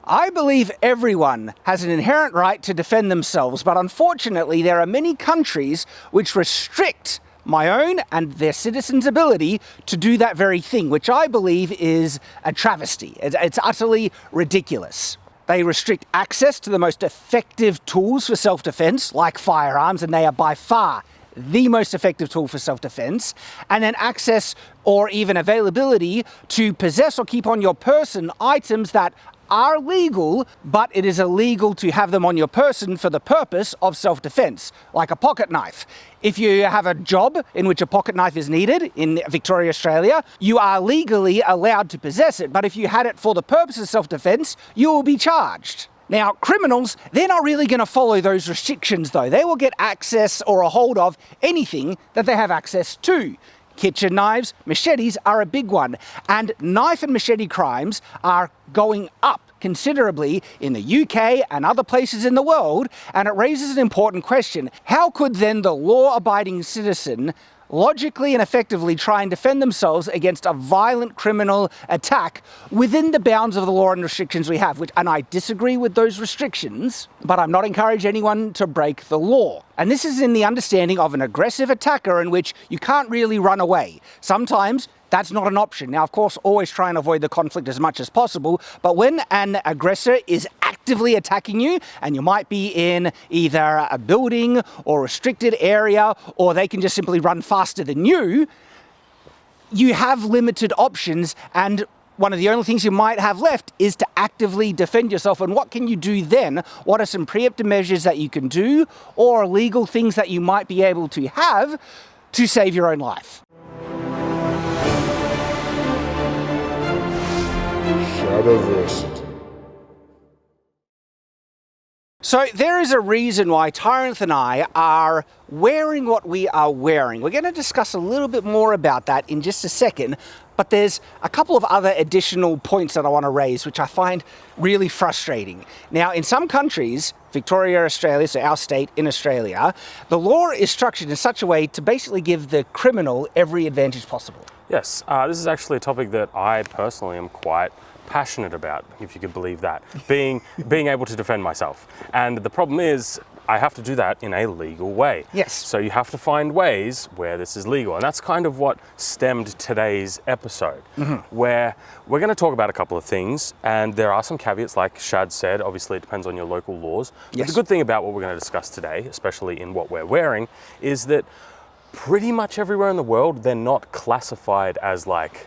I believe everyone has an inherent right to defend themselves, but unfortunately there are many countries which restrict my own and their citizens' ability to do that very thing, which I believe is a travesty. It's utterly ridiculous. They restrict access to the most effective tools for self-defense, like firearms, and they are by far the most effective tool for self-defense, and then access or even availability to possess or keep on your person items that are legal, but it is illegal to have them on your person for the purpose of self-defense, like a pocket knife. If you have a job in which a pocket knife is needed in Victoria, Australia, you are legally allowed to possess it, but if you had it for the purpose of self-defense, you will be charged. Now, criminals, they're not really going to follow those restrictions though. They will get access or a hold of anything that they have access to. Kitchen knives, machetes are a big one, and knife and machete crimes are going up considerably in the UK and other places in the world, and it raises an important question. How could then the law-abiding citizen logically and effectively try and defend themselves against a violent criminal attack within the bounds of the law and restrictions we have? And I disagree with those restrictions, but I'm not encouraging anyone to break the law. And this is in the understanding of an aggressive attacker in which you can't really run away. Sometimes that's not an option. Now, of course, always try and avoid the conflict as much as possible, but when an aggressor is actively attacking you, and you might be in either a building or restricted area, or they can just simply run faster than you, you have limited options, and one of the only things you might have left is to actively defend yourself. And what can you do then? What are some preemptive measures that you can do, or legal things that you might be able to have to save your own life? Shadiversity. So there is a reason why Tyranth and I are wearing what we are wearing. We're going to discuss a little bit more about that in just a second, but there's a couple of other additional points that I want to raise, which I find really frustrating. Now, in some countries, Victoria, Australia, so our state in Australia, the law is structured in such a way to basically give the criminal every advantage possible. Yes, this is actually a topic that I personally am quite passionate about, if you could believe that, being able to defend myself. And the problem is, I have to do that in a legal way. Yes. So you have to find ways where this is legal. And that's kind of what stemmed today's episode, where we're going to talk about a couple of things. And there are some caveats, like Shad said. Obviously, it depends on your local laws. Yes. But the good thing about what we're going to discuss today, especially in what we're wearing, is that pretty much everywhere in the world, they're not classified as like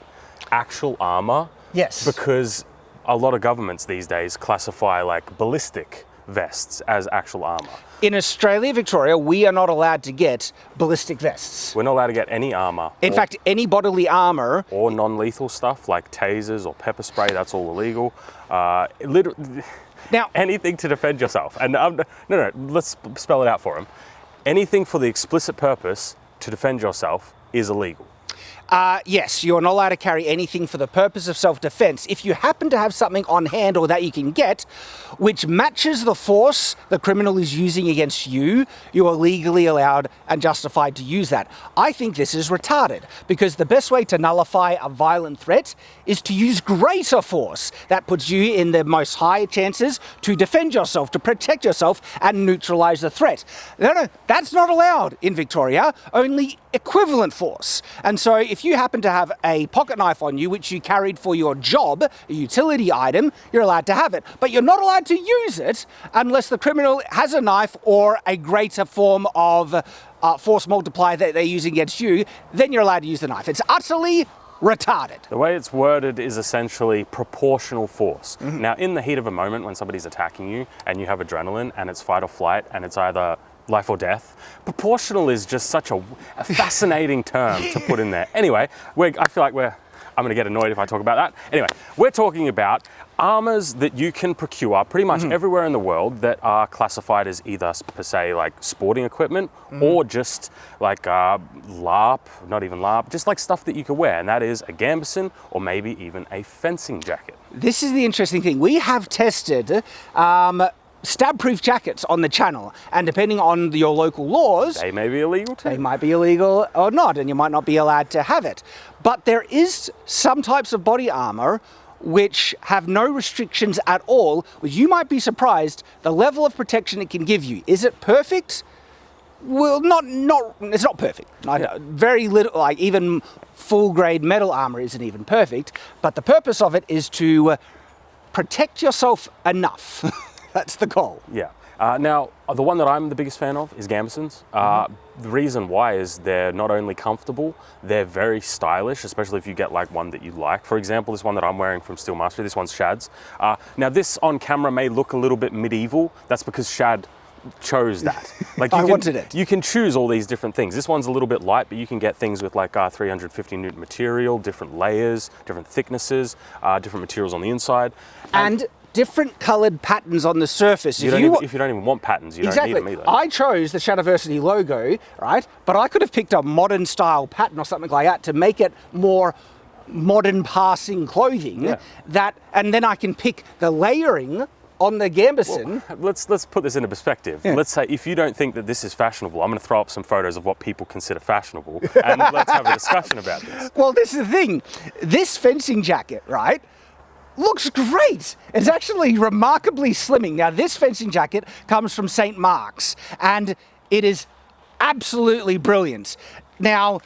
actual armor. Yes. Because a lot of governments these days classify like ballistic vests as actual armor. In Australia, Victoria, we are not allowed to get ballistic vests. We're not allowed to get any armor. In fact, any bodily armor. Or non-lethal stuff like tasers or pepper spray, that's all illegal. Now, anything to defend yourself. And no, let's spell it out for him. Anything for the explicit purpose to defend yourself is illegal. Yes, you're not allowed to carry anything for the purpose of self-defense. If you happen to have something on hand or that you can get, which matches the force the criminal is using against you, you are legally allowed and justified to use that. I think this is retarded, because the best way to nullify a violent threat is to use greater force. That puts you in the most high chances to defend yourself, to protect yourself, and neutralize the threat. No, that's not allowed in Victoria, only equivalent force. And so if you happen to have a pocket knife on you, which you carried for your job, a utility item, you're allowed to have it. But you're not allowed to use it unless the criminal has a knife or a greater form of force multiplier that they're using against you, then you're allowed to use the knife. It's utterly retarded. The way it's worded is essentially proportional force. Now, in the heat of a moment when somebody's attacking you and you have adrenaline and it's fight or flight and it's either life or death, proportional is just such a fascinating term to put in there. Anyway, I feel like I'm going to get annoyed if I talk about that. Anyway, we're talking about armors that you can procure pretty much everywhere in the world that are classified as either per se like sporting equipment or just like LARP, not even LARP, just like stuff that you can wear, and that is a gambeson or maybe even a fencing jacket. This is the interesting thing. We have tested stab-proof jackets on the channel, and depending on your local laws, they may be illegal too. They might be illegal or not, and you might not be allowed to have it. But there is some types of body armor which have no restrictions at all, which you might be surprised the level of protection it can give you. Is it perfect? Well, it's not perfect. Very little, like even full grade metal armor isn't even perfect, but the purpose of it is to protect yourself enough. That's the goal. Yeah. Now, the one that I'm the biggest fan of is gambesons. The reason why is they're not only comfortable, they're very stylish, especially if you get like one that you like. For example, this one that I'm wearing from Steel Mastery, this one's Shad's. Now, this on camera may look a little bit medieval. That's because Shad chose that. Like I wanted it. You can choose all these different things. This one's a little bit light, but you can get things with like 350 Newton material, different layers, different thicknesses, different materials on the inside. And different coloured patterns on the surface. If you don't even want patterns, you don't need them either. I chose the Shadiversity logo, right? But I could have picked a modern style pattern or something like that to make it more modern passing clothing. And then I can pick the layering on the gambeson. Well, let's put this into perspective. Yeah. Let's say if you don't think that this is fashionable, I'm going to throw up some photos of what people consider fashionable, and let's have a discussion about this. Well, this is the thing. This fencing jacket, right, looks great. It's actually remarkably slimming. Now, this fencing jacket comes from St. Mark's, and it is absolutely brilliant. Now,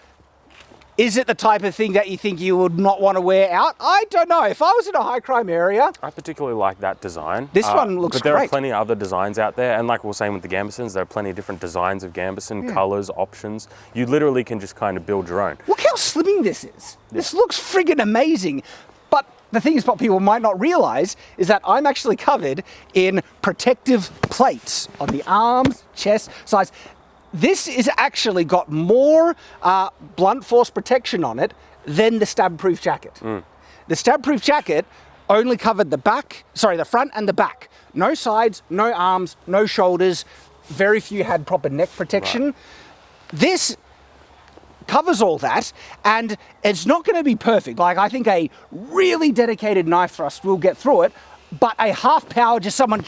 is it the type of thing that you think you would not want to wear out? I don't know. If I was in a high crime area... I particularly like that design. This one looks great. But there are plenty of other designs out there. And like we were saying with the gambesons, there are plenty of different designs of gambeson, colours, options. You literally can just kind of build your own. Look how slimming this is. Yeah. This looks friggin' amazing. But the thing is, what people might not realise is that I'm actually covered in protective plates on the arms, chest, sides. This is actually got more blunt force protection on it than the stab-proof jacket. The stab-proof jacket only covered the front and the back. No sides, no arms, no shoulders. Very few had proper neck protection. Right. This covers all that, and it's not going to be perfect. Like, I think a really dedicated knife thrust will get through it, but a half power, just someone,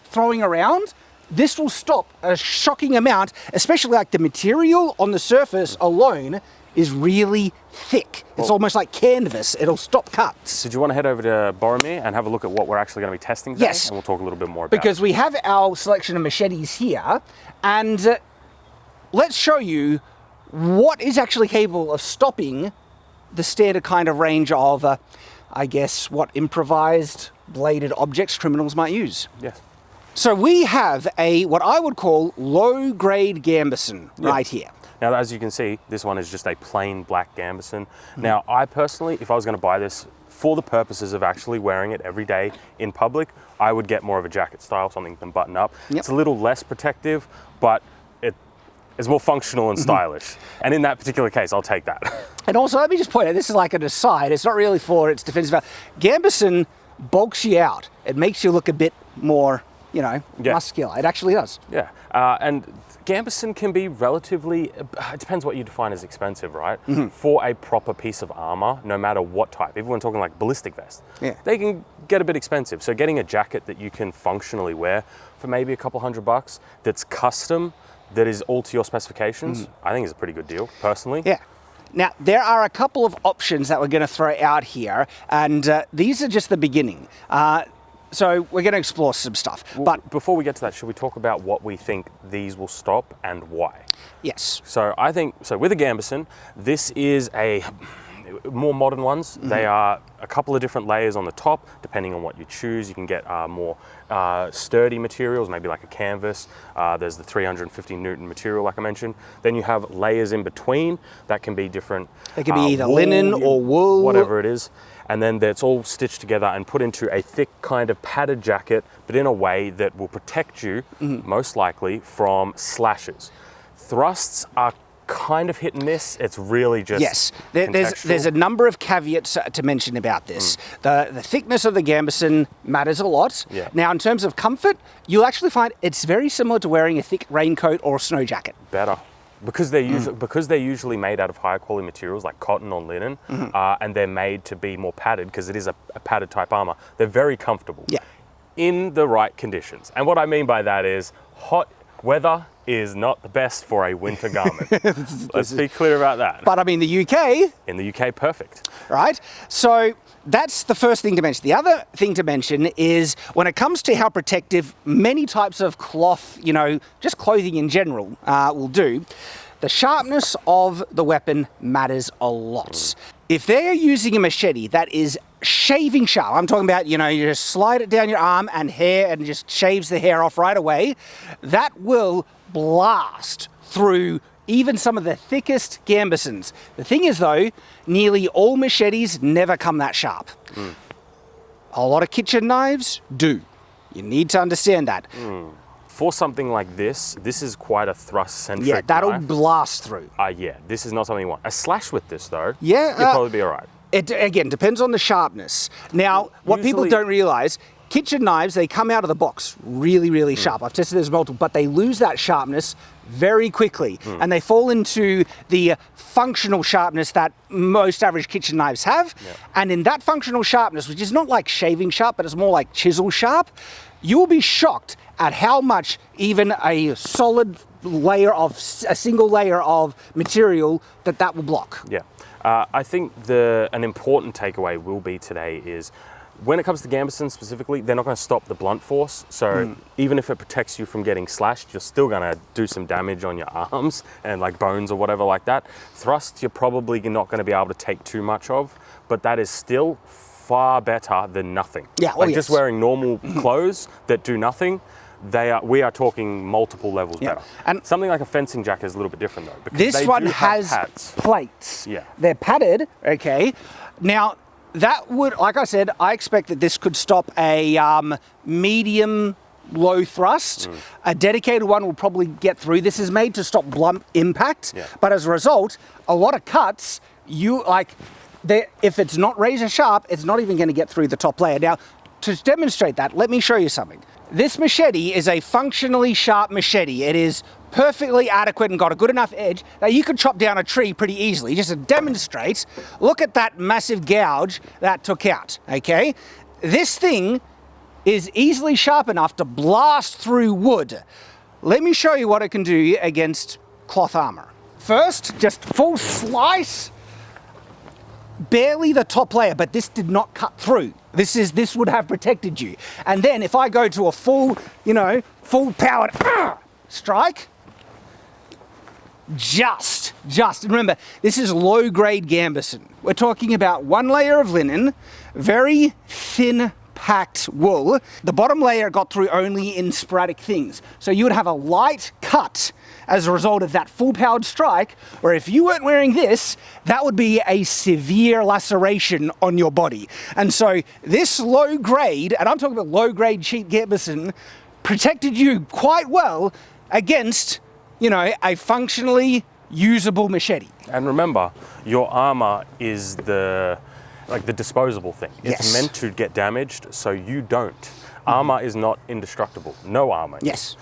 throwing around, this will stop a shocking amount, especially like the material on the surface alone is really thick. It's almost like canvas. It'll stop cuts. Did you want to head over to Boromir and have a look at what we're actually going to be testing today? Yes. And we'll talk a little bit more about it. Because we have our selection of machetes here, and let's show you what is actually capable of stopping the standard kind of range of, I guess, what improvised bladed objects criminals might use. Yes. So we have what I would call low-grade gambeson right here. Now, as you can see, this one is just a plain black gambeson. Now, I personally, if I was going to buy this for the purposes of actually wearing it every day in public, I would get more of a jacket style, something you can button up. It's a little less protective, but it is more functional and stylish. And in that particular case, I'll take that. And also, let me just point out, this is like an aside. It's not really for its defensive value. Gambeson bulks you out. It makes you look a bit more, muscular. It actually does. Yeah. And gambeson can be relatively, it depends what you define as expensive, right? For a proper piece of armor, no matter what type, even when talking like ballistic vest, they can get a bit expensive. So getting a jacket that you can functionally wear for maybe a couple $100 that's custom, that is all to your specifications, I think is a pretty good deal, personally. Yeah. Now, there are a couple of options that we're going to throw out here, and these are just the beginning. So we're going to explore some stuff. Well, but before we get to that, should we talk about what we think these will stop and why? Yes. So I think, with a gambeson, this is a more modern ones. They are a couple of different layers on the top, depending on what you choose. You can get more sturdy materials, maybe like a canvas. There's the 350 Newton material, like I mentioned. Then you have layers in between that can be different. It can be either linen or wool. Whatever it is. And then it's all stitched together and put into a thick kind of padded jacket, but in a way that will protect you, most likely, from slashes. Thrusts are kind of hit and miss. It's really just there's a number of caveats to mention about this. The thickness of the gambeson matters a lot. Now, in terms of comfort, you'll actually find it's very similar to wearing a thick raincoat or a snow jacket. Better. Because they're usually made out of higher quality materials like cotton or linen, and they're made to be more padded because it is a padded type armor. They're very comfortable in the right conditions. And what I mean by that is hot weather is not the best for a winter garment. Let's be clear about that. But I mean, the UK. In the UK, perfect. Right? So that's the first thing to mention. The other thing to mention is when it comes to how protective many types of cloth, just clothing in general will do, the sharpness of the weapon matters a lot. If they're using a machete that is shaving sharp, I'm talking about, you just slide it down your arm and just shaves the hair off right away, that will blast through even some of the thickest gambesons. The thing is though, nearly all machetes never come that sharp. A lot of kitchen knives do. You need to understand that. For something like this is quite a thrust-centric Yeah, that'll knife. blast through. Yeah, this is not something you want. A slash with this, though, Yeah, you'll probably be all right. It, again, depends on the sharpness. Now, what people Usually- don't realize, kitchen knives, they come out of the box really, really sharp. I've tested this multiple, but they lose that sharpness very quickly. And they fall into the functional sharpness that most average kitchen knives have. And in that functional sharpness, which is not like shaving sharp, but it's more like chisel sharp, you will be shocked at how much even a solid layer of, a single layer of material that will block. Yeah. I think an important takeaway will be today is when it comes to gambesons specifically, they're not going to stop the blunt force. So even if it protects you from getting slashed, you're still going to do some damage on your arms and like bones or whatever like that. Thrust, you're probably not going to be able to take too much of, but that is still far better than nothing. Yeah, just wearing normal clothes that do nothing, we are talking multiple levels better. And something like a fencing jacket is a little bit different though. Because this they one do have has pads. plates. Yeah. They're padded, okay. Now, that would, like I said, I expect that this could stop a medium low thrust. A dedicated one will probably get through. This is made to stop blunt impact, but as a result, a lot of cuts, if it's not razor sharp, it's not even going to get through the top layer. Now, to demonstrate that, let me show you something. This machete is a functionally sharp machete. It is perfectly adequate and got a good enough edge that you could chop down a tree pretty easily. Just to demonstrate, look at that massive gouge that took out, okay? This thing is easily sharp enough to blast through wood. Let me show you what it can do against cloth armor. First, just full slice. Barely the top layer, but this did not cut through. This would have protected you. And then if I go to a full powered strike, just, and remember, this is low grade gambeson. We're talking about one layer of linen, very thin packed wool. The bottom layer got through only in sporadic things. So you would have a light cut as a result of that full powered strike, where if you weren't wearing this, that would be a severe laceration on your body. And so this low grade, and I'm talking about low grade cheap gambeson, protected you quite well against, a functionally usable machete. And remember, your armor is the disposable thing. It's meant to get damaged, so you don't. Armor is not indestructible. No armor. Yes.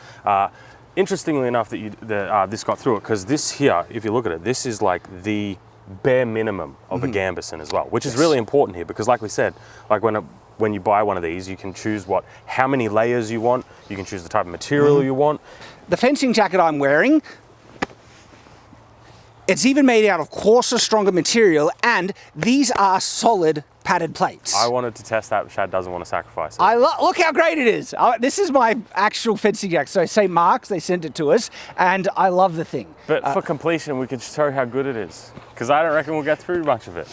Interestingly enough that this got through it, because this here, if you look at it, this is like the bare minimum of a gambeson as well, which is really important here, because like we said, like when you buy one of these, you can choose how many layers you want, you can choose the type of material you want. The fencing jacket I'm wearing, it's even made out of coarser, stronger material, and these are solid padded plates. I wanted to test that, but Shad doesn't want to sacrifice it. Look how great it is. This is my actual fencing jacket. So St. Mark's, they sent it to us, and I love the thing. But for completion, we could show how good it is, because I don't reckon we'll get through much of it.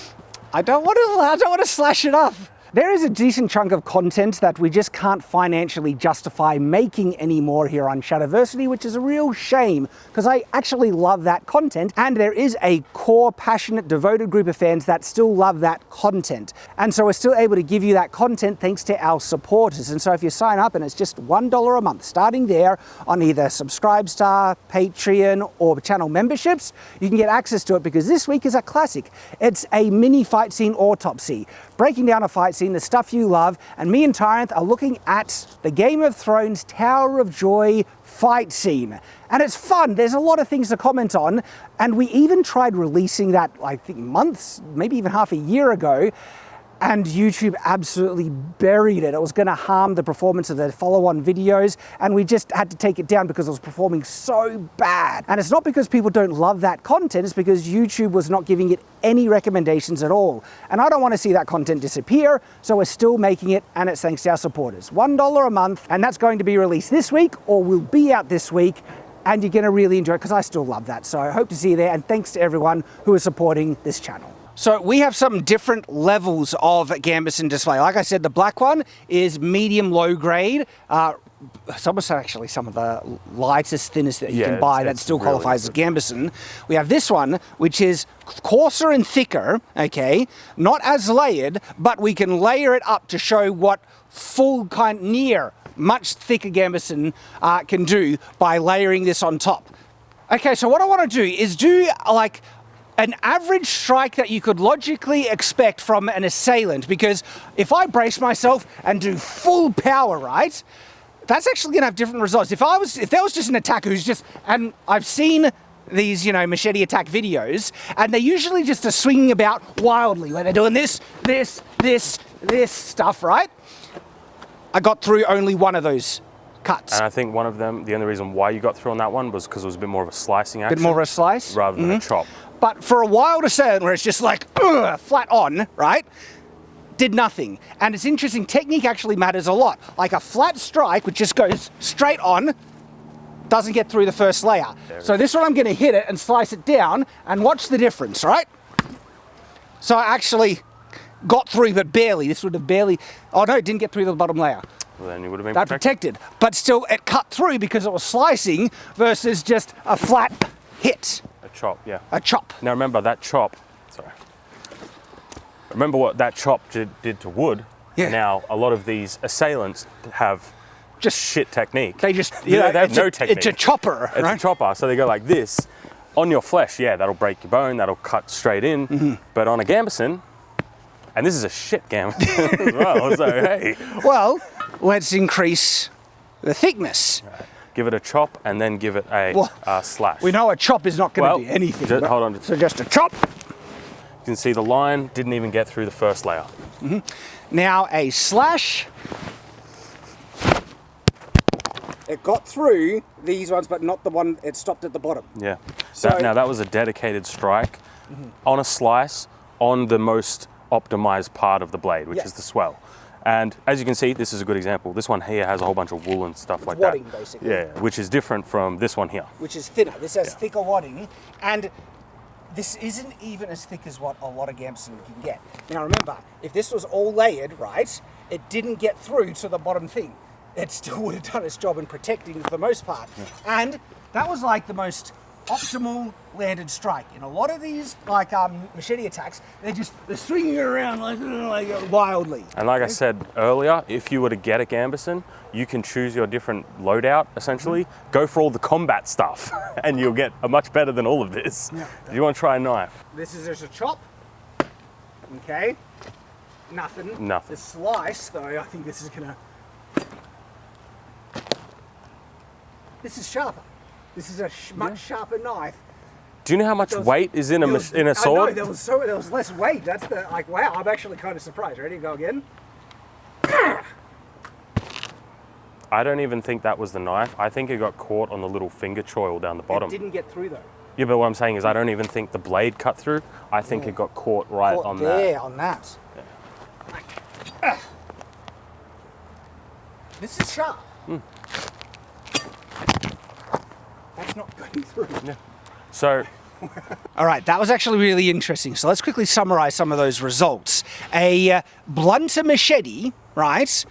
I don't want to slash it up. There is a decent chunk of content that we just can't financially justify making anymore here on Shadiversity, which is a real shame, because I actually love that content, and there is a core, passionate, devoted group of fans that still love that content. And so we're still able to give you that content thanks to our supporters. And so if you sign up, and it's just $1 a month, starting there on either Subscribestar, Patreon, or channel memberships, you can get access to it, because this week is a classic. It's a mini fight scene autopsy, breaking down a fight scene, the stuff you love, and me and Tyranth are looking at the Game of Thrones Tower of Joy fight scene. And it's fun. There's a lot of things to comment on, and we even tried releasing that, I think, months, maybe even half a year ago. and YouTube absolutely buried it. It was going to harm the performance of the follow-on videos, and we just had to take it down because it was performing so bad. And it's not because people don't love that content, it's because YouTube was not giving it any recommendations at all. And I don't want to see that content disappear, so we're still making it, and it's thanks to our supporters. $1 a month, and that's going to be released this week, or will be out this week, and you're going to really enjoy it because I still love that. So I hope to see you there, and thanks to everyone who is supporting this channel. So we have some different levels of Gambeson display. Like I said, the black one is medium low grade. It's almost actually some of the lightest, thinnest that you can buy that still qualifies as Gambeson. We have this one, which is coarser and thicker, okay? Not as layered, but we can layer it up to show what full much thicker Gambeson can do by layering this on top. Okay, so what I want to do is do like an average strike that you could logically expect from an assailant, because if I brace myself and do full power, right, that's actually going to have different results. If there was just an attacker who's just, and I've seen these, machete attack videos, and they're usually just swinging about wildly, where they're doing this stuff, right? I got through only one of those cuts. And I think one of them, the only reason why you got through on that one was because it was a bit more of a slicing action. A bit more of a slice? Rather than a chop. But for a wild assailant where it's just like, flat on, right? Did nothing. And it's interesting, technique actually matters a lot. Like a flat strike, which just goes straight on, doesn't get through the first layer. So this one I'm gonna hit it and slice it down and watch the difference, right? So I actually got through, but barely. This would have barely, oh no, it didn't get through the bottom layer. Well, then you would have been protected. But still, it cut through because it was slicing versus just a flat hit. A chop, yeah. A chop. Now remember that chop, remember what that chop did to wood. Yeah. Now a lot of these assailants have just shit technique. They just, they have no technique. It's a chopper, It's a chopper, so they go like this. On your flesh, yeah, that'll break your bone, that'll cut straight in. But on a Gambeson, and this is a shit Gambeson as well, so hey. Well, let's increase the thickness. Right. Give it a chop and then give it a slash. We know a chop is not going to do anything. Hold on. So just a chop. You can see the line didn't even get through the first layer. Now a slash. It got through these ones, but not the one, it stopped at the bottom. Yeah. So, now that was a dedicated strike on a slice on the most optimized part of the blade, which is the swell. And as you can see, this is a good example. This one here has a whole bunch of wool and stuff like wadding, that. Basically. Yeah, which is different from this one here. Which is thinner. This has thicker wadding, and this isn't even as thick as what a lot of Gambeson can get. Now remember, if this was all layered, right, it didn't get through to the bottom thing. It still would have done its job in protecting for the most part. Yeah. And that was like the most optimal landed strike. In a lot of these like machete attacks, they're swinging around like wildly. And like I said earlier, if you were to get a Gambeson, you can choose your different loadout essentially. Go for all the combat stuff and you'll get a much better than all of this. Yeah. Do you want to try a knife? This is just a chop. Okay. Nothing. The slice though, I think this is gonna. This is sharper. This is a much sharper knife. Do you know how much weight is in a sword? I know, there was less weight. That's wow, I'm actually kind of surprised. Ready to go again? I don't even think that was the knife. I think it got caught on the little finger choil down the bottom. It didn't get through though. Yeah, but what I'm saying is I don't even think the blade cut through. I think it got caught on that. Yeah, on that. Yeah. This is sharp. That's not going through. Yeah. So. All right, that was actually really interesting. So let's quickly summarize some of those results. A blunter machete, right,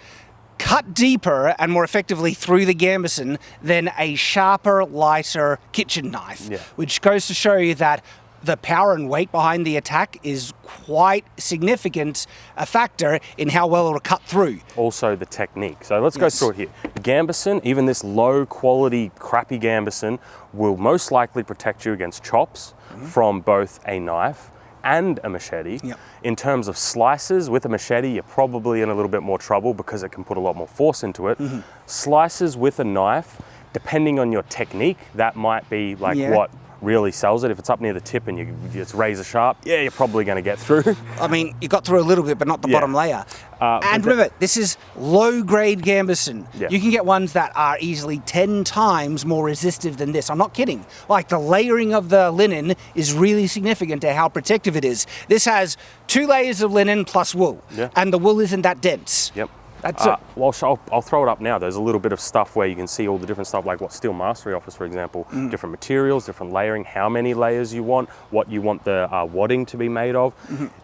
cut deeper and more effectively through the Gambeson than a sharper, lighter kitchen knife, which goes to show you that the power and weight behind the attack is quite significant a factor in how well it'll cut through. Also the technique. So let's go through it here. Gambeson, even this low quality, crappy Gambeson, will most likely protect you against chops from both a knife and a machete. In terms of slices, with a machete, you're probably in a little bit more trouble because it can put a lot more force into it. Slices with a knife, depending on your technique, that might be like what really sells it. If it's up near the tip and it's razor sharp, yeah, you're probably going to get through. I mean, you got through a little bit, but not the Yeah. bottom layer. And remember, this is low-grade Gambesson. Yeah. You can get ones that are easily 10 times more resistive than this. I'm not kidding. Like, the layering of the linen is really significant to how protective it is. This has 2 layers of linen plus wool, Yeah. and the wool isn't that dense. Yep. That's it. Well, I'll throw it up now. There's a little bit of stuff where you can see all the different stuff, like what Steel Mastery offers, for example. Different materials, different layering, how many layers you want, what you want the wadding to be made of.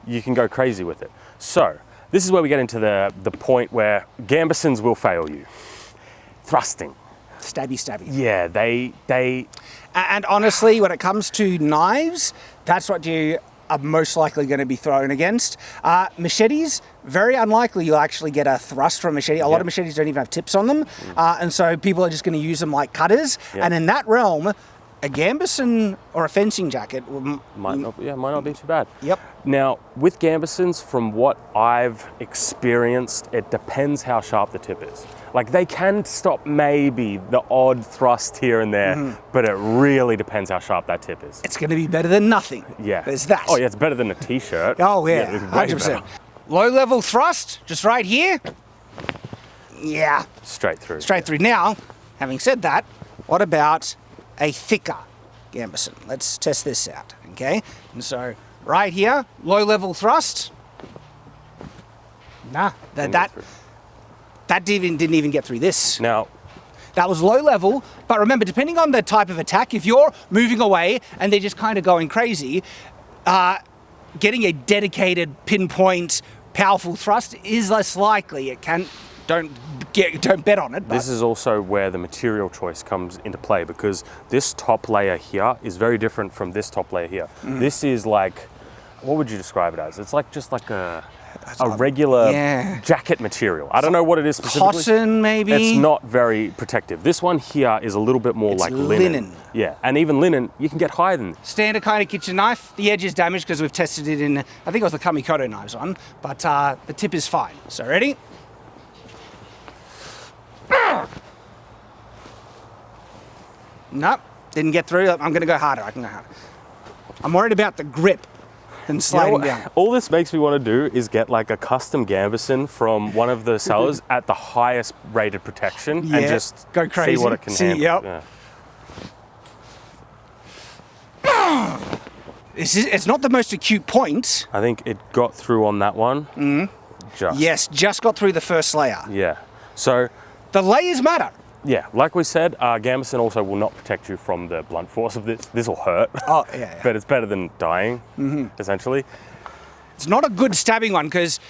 You can go crazy with it. So this is where we get into the point where Gambesons will fail you. Thrusting. Stabby. Yeah, they And honestly, when it comes to knives, that's what you are most likely going to be thrown against. Machetes, very unlikely you'll actually get a thrust from a machete. A lot of machetes don't even have tips on them. And so people are just going to use them like cutters. And in that realm, a Gambesson or a fencing jacket might not be too bad. Yep. Now, with Gambesons, from what I've experienced, it depends how sharp the tip is. Like, they can stop maybe the odd thrust here and there, but it really depends how sharp that tip is. It's going to be better than nothing. Yeah. There's that. Oh, yeah, it's better than a t-shirt. Oh, yeah, it's way 100%. better. Low level thrust, just right here. Yeah, Straight through. straight through. Now, having said that, what about a thicker Gambesson? Let's test this out, okay? And so, right here, low level thrust. Nah, that didn't even get through this. Now, That was low level, but remember, depending on the type of attack, if you're moving away and they're just kind of going crazy, getting a dedicated pinpoint powerful thrust is less likely. It can don't bet on it. But this is also where the material choice comes into play, because this top layer here is very different from this top layer here. This is like, what would you describe it as? It's like just like a regular jacket material. I don't know what it is specifically. Cotton, maybe? It's not very protective. This one here is a little bit more like linen. Yeah, and even linen, you can get higher than this. Standard kind of kitchen knife. The edge is damaged because we've tested it in, I think it was the Kamikoto knives on, but the tip is fine. So ready? Nope, didn't get through. I'm going to go harder. I can go harder. I'm worried about the grip and sliding down. All this makes me want to do is get like a custom Gambesson from one of the sellers at the highest rated protection and just go crazy. see what it can handle. Yep. Yeah. It's not the most acute point. I think it got through on that one. Yes, just got through the first layer. Yeah. So, The layers matter. yeah, like we said, Gambesson also will not protect you from the blunt force of this. This will hurt. Oh, yeah. But it's better than dying, essentially. It's not a good stabbing one because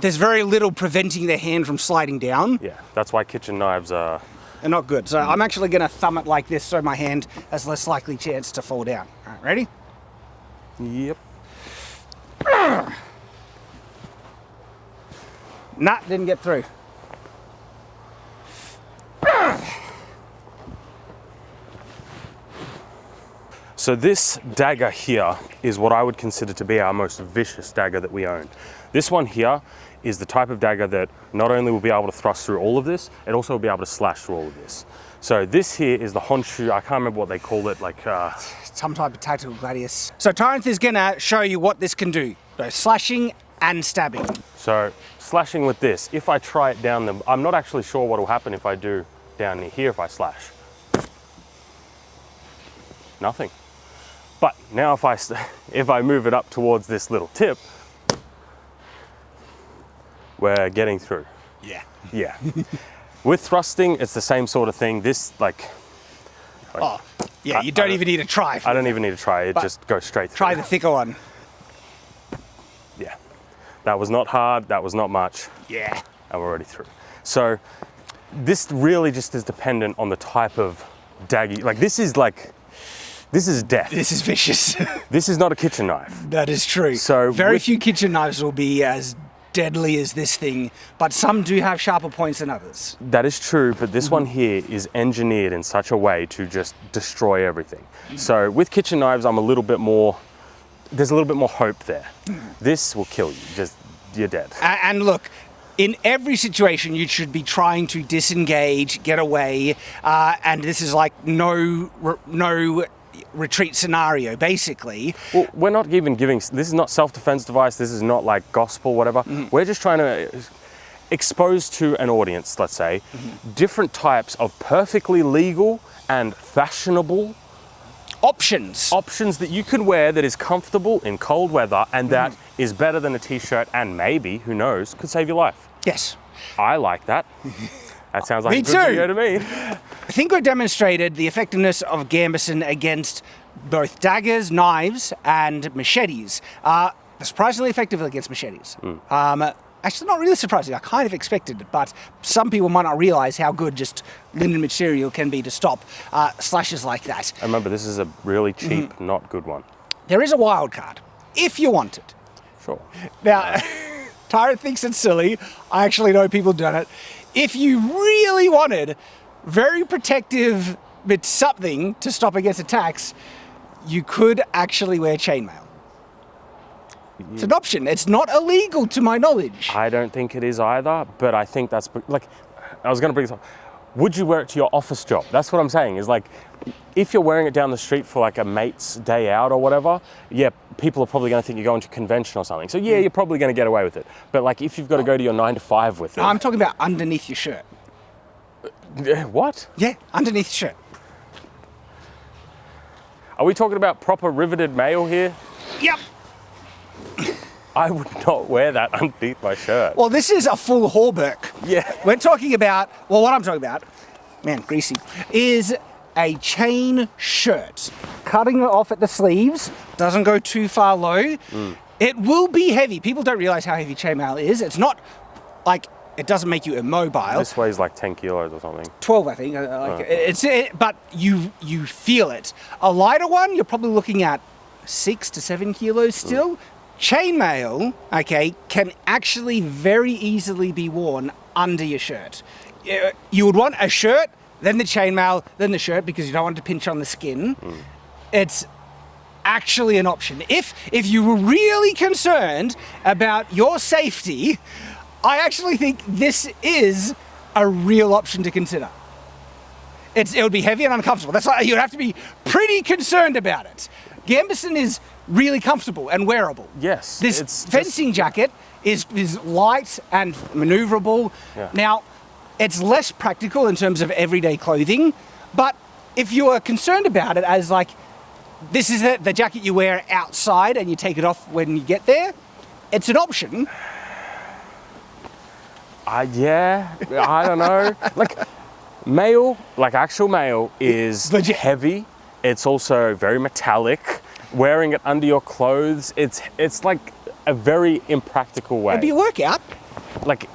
there's very little preventing their hand from sliding down. Yeah, that's why kitchen knives are... They're not good. So I'm actually going to thumb it like this so my hand has less likely chance to fall down. All right, ready? Yep. Nah, didn't get through. So this dagger here is what I would consider to be our most vicious dagger that we own. This one here is the type of dagger that not only will be able to thrust through all of this, it also will be able to slash through all of this. So this here is the Honshu, I can't remember what they call it, like... Some type of tactical gladius. So Tyranth is going to show you what this can do. So slashing and stabbing. So slashing with this, if I try it down the... I'm not actually sure what will happen if I do down near here if I slash. Nothing. But now if I move it up towards this little tip, we're getting through. Yeah. Yeah. With thrusting, it's the same sort of thing. This, Oh, yeah, you don't even need to try. I don't even need to try. It just goes straight through. Try the thicker one. Yeah. That was not hard. That was not much. Yeah. And we're already through. So this really just is dependent on the type of dagger. Like this is death. This is vicious. This is not a kitchen knife. That is true. So very few kitchen knives will be as deadly as this thing, but some do have sharper points than others. That is true, but this one here is engineered in such a way to just destroy everything. So with kitchen knives, there's a little bit more hope there. This will kill you, you're dead. And look, in every situation, you should be trying to disengage, get away, and this is like no retreat scenario, basically. Well, we're not even giving, this is not self-defense device, this is not like gospel, whatever. We're just trying to expose to an audience, let's say, different types of perfectly legal and fashionable Options. options that you could wear that is comfortable in cold weather and that is better than a t-shirt and maybe, who knows, could save your life. Yes. I like that. That sounds like Me a good too. video to me. I think we've demonstrated the effectiveness of gambeson against both daggers, knives, and machetes. Surprisingly effective against machetes. Actually, not really surprising. I kind of expected it, but some people might not realize how good just linen material can be to stop slashes like that. And remember, this is a really cheap, not good one. There is a wild card, if you want it. Sure. Now, Tyranth thinks it's silly. I actually know people done it. If you really wanted very protective with something to stop against attacks, you could actually wear chainmail. It's an option. It's not illegal to my knowledge. I don't think it is either, but I think that's, like, I was going to bring this up. Would you wear it to your office job? That's what I'm saying, is like, if you're wearing it down the street for like a mate's day out or whatever, yeah, people are probably going to think you're going to a convention or something. So yeah, you're probably going to get away with it. But like, if you've got to go to your 9 to 5 with it. I'm talking about underneath your shirt. What? Yeah, underneath your shirt. Are we talking about proper riveted mail here? Yep. I would not wear that underneath my shirt. Well, this is a full hauberk. Yeah. We're talking about, well, what I'm talking about, man, greasy, is a chain shirt. Cutting it off at the sleeves, doesn't go too far low. It will be heavy. People don't realize how heavy chainmail is. It's not like, it doesn't make you immobile. This weighs like 10 kilos or something. 12, I think. But you feel it. A lighter one, you're probably looking at 6 to 7 kilos still. Chainmail, okay, can actually very easily be worn under your shirt. You would want a shirt, then the chainmail, then the shirt, because you don't want to pinch on the skin. It's actually an option. If you were really concerned about your safety, I actually think this is a real option to consider. It would be heavy and uncomfortable. That's why you'd have to be pretty concerned about it. Gambeson is really comfortable and wearable. Yes. This fencing jacket is light and maneuverable. Yeah. Now, it's less practical in terms of everyday clothing, but if you are concerned about it as like, this is the jacket you wear outside and you take it off when you get there, it's an option. Yeah, I don't know. Like, mail, like actual mail, is Legit. heavy. It's also very metallic. Wearing it under your clothes, it's like a very impractical way. It'd be a workout. Like,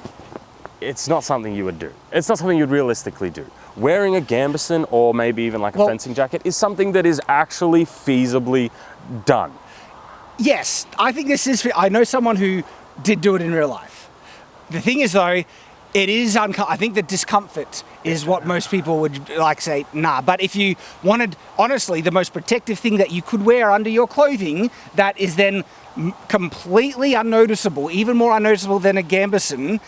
it's not something you would do. It's not something you'd realistically do. Wearing a gambeson or maybe even like a fencing jacket is something that is actually feasibly done. Yes, I think this is, I know someone who did do it in real life. The thing is though, it is I think the discomfort is what most people would like say, nah. But if you wanted, honestly, the most protective thing that you could wear under your clothing that is then completely unnoticeable, even more unnoticeable than a gambeson,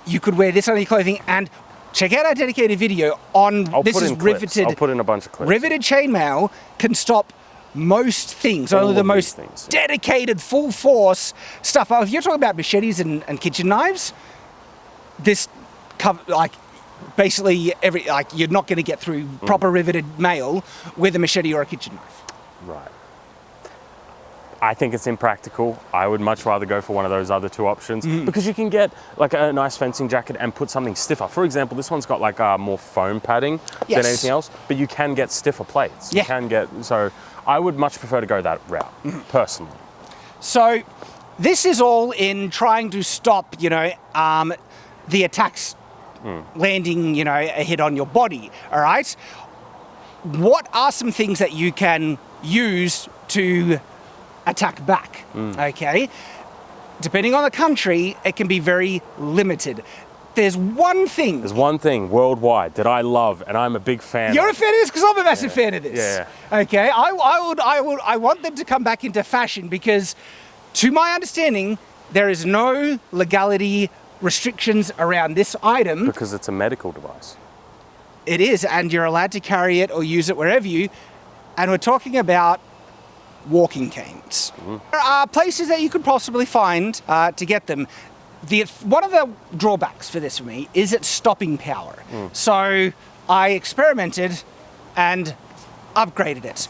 you could wear this under your clothing. And check out our dedicated video on, this is riveted. I'll put in a bunch of clips. Riveted chainmail can stop most things, only the most dedicated, full force stuff. If you're talking about machetes and kitchen knives, this basically you're not going to get through proper riveted mail with a machete or a kitchen knife. Right. I think it's impractical. I would much rather go for one of those other two options because you can get like a nice fencing jacket and put something stiffer. For example, this one's got like more foam padding than anything else, but you can get stiffer plates. Yeah. You can get, so I would much prefer to go that route, personally. So this is all in trying to stop, the attacks landing, a hit on your body, all right? What are some things that you can use to attack back, okay? Depending on the country, it can be very limited. There's one thing worldwide that I love and I'm a big fan You're of. a fan of this because I'm a massive fan of this. Yeah. Okay, I want them to come back into fashion because, to my understanding, there is no legality restrictions around this item. Because it's a medical device. It is, and you're allowed to carry it or use it wherever you. and we're talking about walking canes. There are places that you could possibly find to get them. One of the drawbacks for this for me is its stopping power. So I experimented and upgraded it.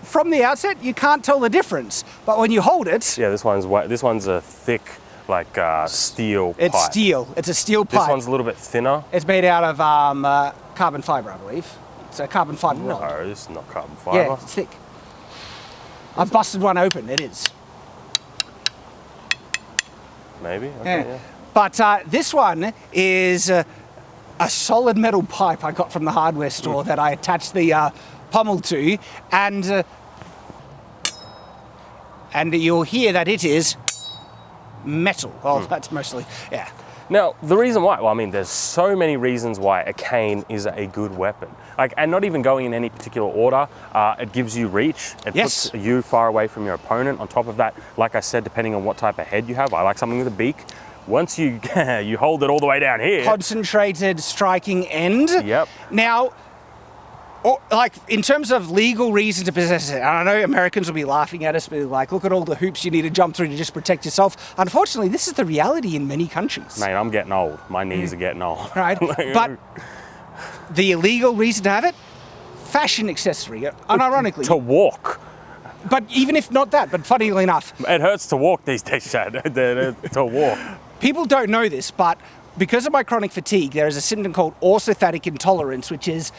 From the outset, you can't tell the difference, but when you hold it, Yeah, this one's a thick, like steel pipe. it's steel. It's a steel pipe. This one's a little bit thinner. It's made out of carbon fiber, I believe. It's a carbon fiber rod. No, this is not carbon fiber. Yeah, it's thick. I've busted one open. It is. Maybe. Okay, yeah. But this one is a solid metal pipe I got from the hardware store that I attached the pommel to, and you'll hear that it is metal. Well, that's mostly, yeah. Now, the reason why, well, I mean, there's so many reasons why a cane is a good weapon. Like, and not even going in any particular order, it gives you reach. It Yes. puts you far away from your opponent. On top of that, like I said, depending on what type of head you have, I like something with a beak. Once you you hold it all the way down here. Concentrated striking end. Yep. Now, like in terms of legal reason to possess it, and I know Americans will be laughing at us, but like, look at all the hoops you need to jump through to just protect yourself. Unfortunately, this is the reality in many countries. Mate, I'm getting old. My knees are getting old. Right? But the illegal reason to have it, fashion accessory, unironically. To walk. But even if not that, but funnily enough, It hurts to walk these days, Chad. To walk. people don't know this, but because of my chronic fatigue, there is a symptom called orthostatic intolerance, which is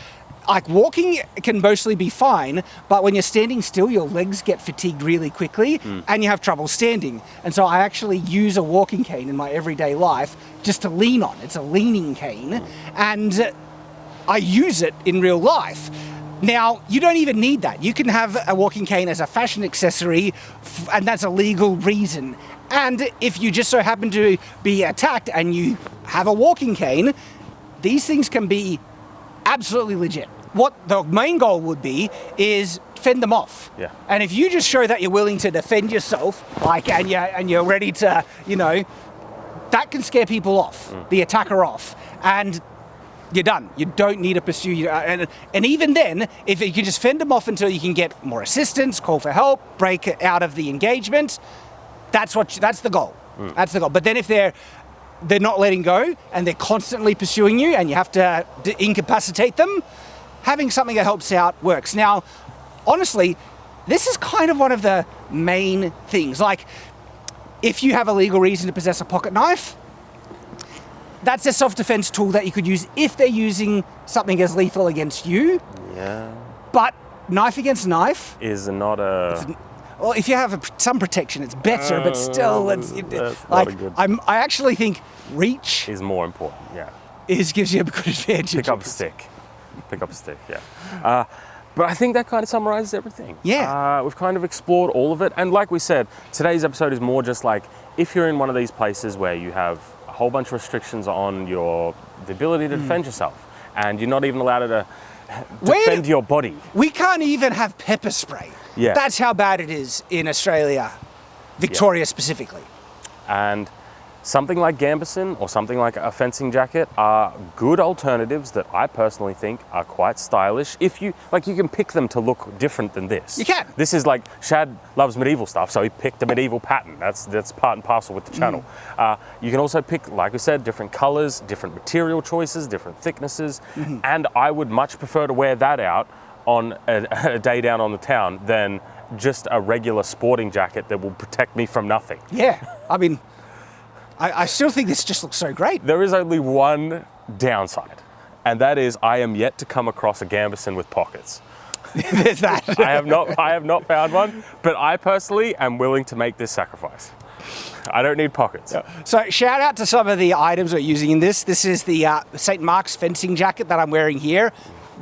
like walking can mostly be fine, but when you're standing still, your legs get fatigued really quickly and you have trouble standing. And so I actually use a walking cane in my everyday life just to lean on. It's a leaning cane, and I use it in real life. Now, you don't even need that. You can have a walking cane as a fashion accessory, and that's a legal reason. And if you just so happen to be attacked and you have a walking cane, these things can be absolutely legit. What the main goal would be is fend them off. Yeah. And if you just show that you're willing to defend yourself, like, and you're ready to, that can scare people off, the attacker off, and you're done. You don't need to pursue you. And even then, if you can just fend them off until you can get more assistance, call for help, break out of the engagement, that's the goal. That's the goal. But then if they're not letting go and they're constantly pursuing you and you have to incapacitate them, having something that helps out works. Now, honestly, this is kind of one of the main things. Like, if you have a legal reason to possess a pocket knife, that's a self-defense tool that you could use if they're using something as lethal against you. Yeah. But knife against knife Is not a... well, if you have some protection, it's better, but still, that's like, not a good... I actually think reach Is more important, yeah. gives you a good advantage. Pick up a stick. Pick up a stick, yeah. But I think that kind of summarizes everything. Yeah. We've kind of explored all of it. And like we said, today's episode is more just like, if you're in one of these places where you have a whole bunch of restrictions on the ability to defend yourself, and you're not even allowed to defend your body. We can't even have pepper spray. Yeah. That's how bad it is in Australia, Victoria specifically. And something like gambeson or something like a fencing jacket are good alternatives that I personally think are quite stylish. If you can pick them to look different than this. You can. This is like, Shad loves medieval stuff, so he picked a medieval pattern. That's part and parcel with the channel. You can also pick, like we said, different colors, different material choices, different thicknesses, and I would much prefer to wear that out on a day down on the town than just a regular sporting jacket that will protect me from nothing. Yeah, I mean, I still think this just looks so great. There is only one downside, and that is I am yet to come across a gambeson with pockets. There's that. I have not found one, but I personally am willing to make this sacrifice. I don't need pockets. So shout out to some of the items we're using in this. This is the St. Mark's fencing jacket that I'm wearing here.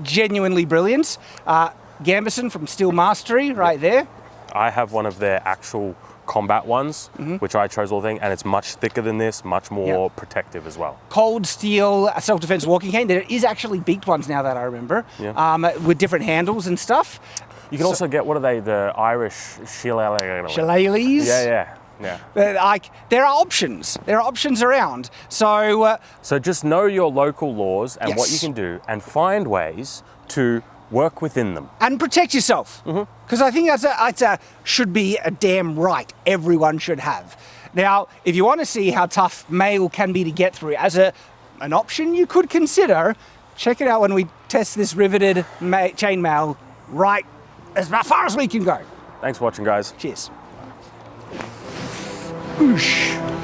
Genuinely brilliant. Gambeson from Steel Mastery right there. I have one of their actual combat ones, which I chose all the thing, and it's much thicker than this, much more protective as well. Cold steel self-defense walking cane. There is actually beaked ones now that I remember, with different handles and stuff. You can also get, what are they, the Irish Shillelaghs. Yeah. Like, there are options. There are options around. So So just know your local laws and what you Yes. can do, and find ways to work within them. And protect yourself. Because I think should be a damn right everyone should have. Now, if you want to see how tough mail can be to get through as an option you could consider, check it out when we test this riveted chainmail right as far as we can go. Thanks for watching, guys. Cheers. Oosh.